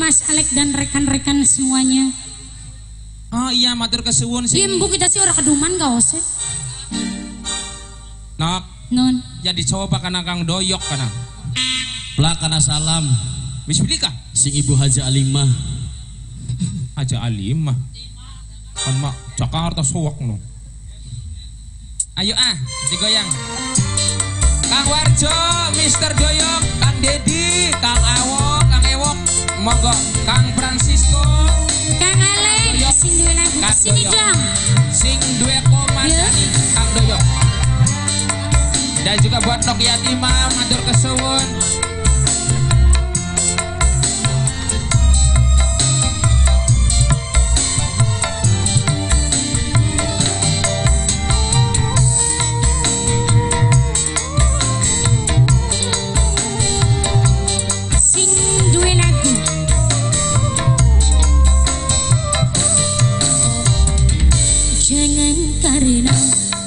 Mas Alek dan rekan-rekan semuanya. Oh iya, matur kesuwun sing. Iya, kita sih orang keduman gak usah. Nok, Non. jadi coba kana Kang Doyok kana. Pelakana salam Wis beli kah? sing Ibu Haja Alimah. Aja Alimah. Kan mak Jakarta sowak no. Ayo digoyang. Kang Warjo, Mr. Doyok, Kang Dedi, Kang Awok, Kang Ewok, monggo, Kang Francisco, Kang Alek, Doyok, sing duwe lagu Kang sini Doyok. dong. Sing duwe komandani, Kang Doyok. Dan juga buat Nok Yatimah, matur kesuwun. Sing duwe lagu. Jangan karena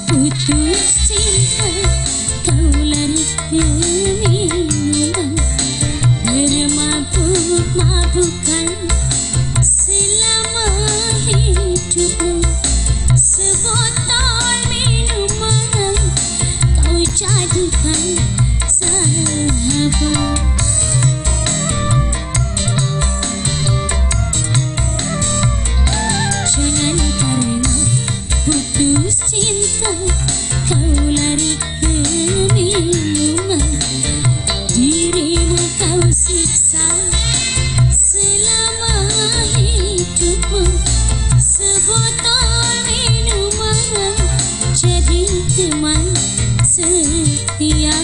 putus cinta kau lari ke minuman bermabuk-mabukan selama hidupmu. Sebotol minuman kau jadikan sahabat. Jangan karena putus cinta kau lari ke minuman, dirimu kau siksa selama hidupmu. Sebotol minuman jadi teman setia.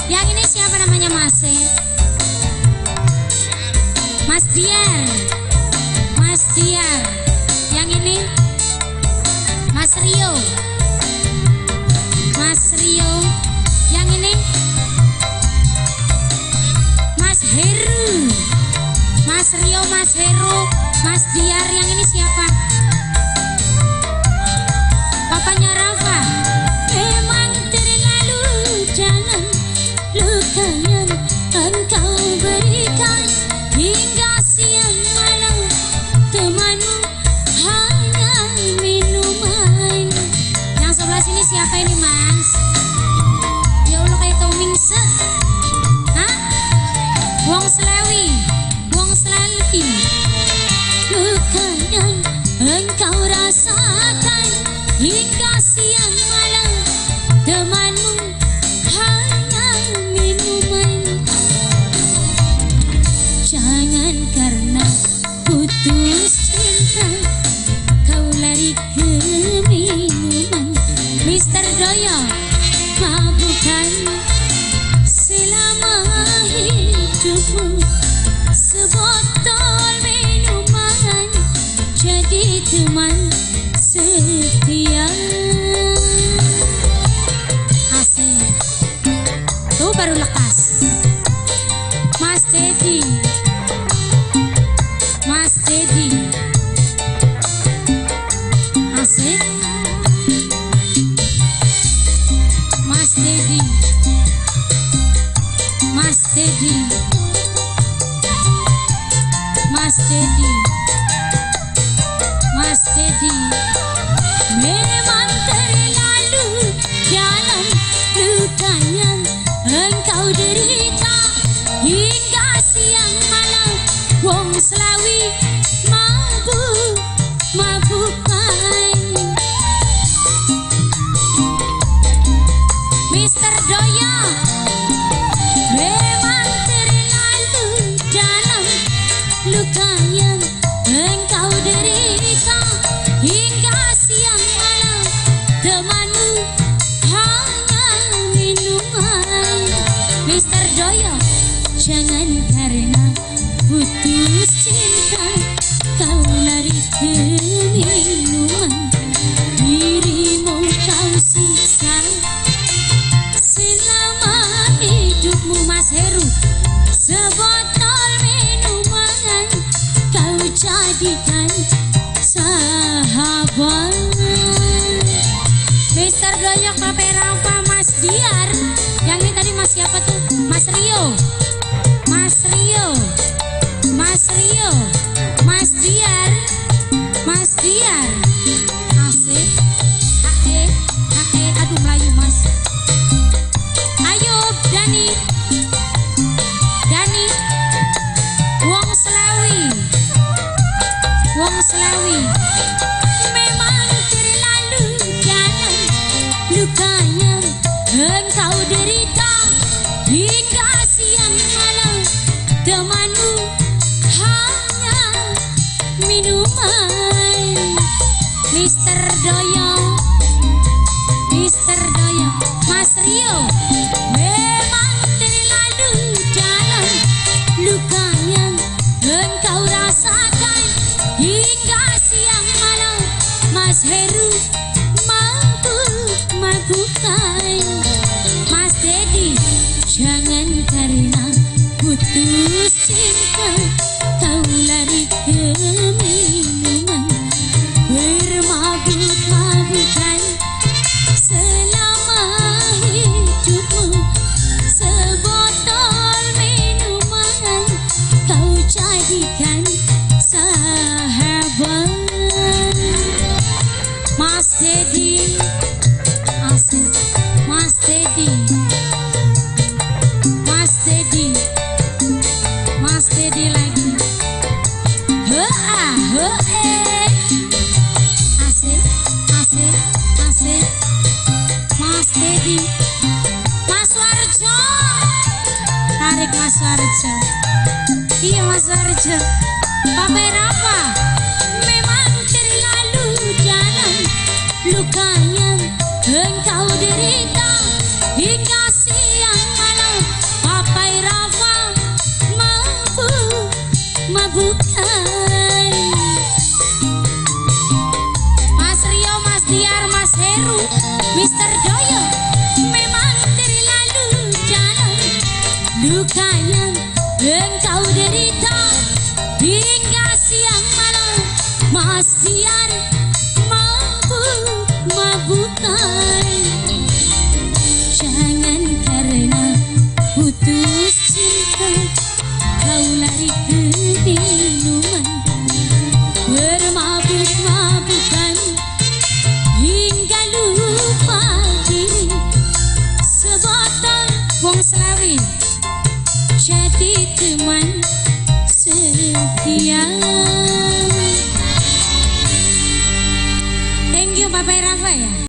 Yang ini siapa namanya Mas? Mas Diar. Mas Diar. Yang ini Mas Rio. Mas Rio. Yang ini Mas Heru. Mas Rio, Mas Heru, Mas Diar. Yang ini siapa? Papanya Rafa. Memang terlalu dalam luka yang engkau berikan hingga siang malam. Temanmu hanya minuman. Yang sebelah sini siapa ini Mas? Ya Allah kayak Tomingse. Hah? Wong Selawi, Wong Selaki. Luka yang engkau rasakan hingga siang malam. Temanmu hanya minuman. Jangan karena putus cinta kau lari ke minuman. Mr. Doyok, mabukan selama hidupmu. Sebotol minuman jadi teman setia. Asik. Tuh baru lekas. Mas Dedi. Mas Dedi. Asik. Mas Dedi. Mas Dedi. Mas Dedi. Mas Dedi. Memang terlalu dalam luka yang engkau derita hingga siang malam. Wong Selawi mabuk-mabukan. Mr. Doyok, memang terlalu dalam luka yang engkau derita hingga siang malam. Temanmu hanya minuman. Mr. Doyok, jangan karena putus cinta kau lari ke minuman, dirimu kau siksa selama hidupmu. Mas Heru, sebotol minuman kau jadikan sahabat. Mr. Doyok, Bapak Rafa, Mas Diar. Yang ini tadi Mas siapa tuh? Mas Rio, Mas putus cinta kau lari ke minuman bermabuk-mabukan selama hidupmu sebotol minuman kau jadikan sahabat. Mas Dedi asik, Mas Dedi, Mas Dedi, Mas Dedi lagi. Asik, asik, asik. Mas Dedi, Mas Warjo, tarik Mas Warjo. Iya Mas Warjo. Papai Rafa, memang terlalu dalam luka yang engkau derita hingga siang malam. Papai Rafa mabuk-mabukan. Mas Rio, Mas Diar, Mas Heru, Mister Doyo, memang terlalu dalam luka yang engkau derita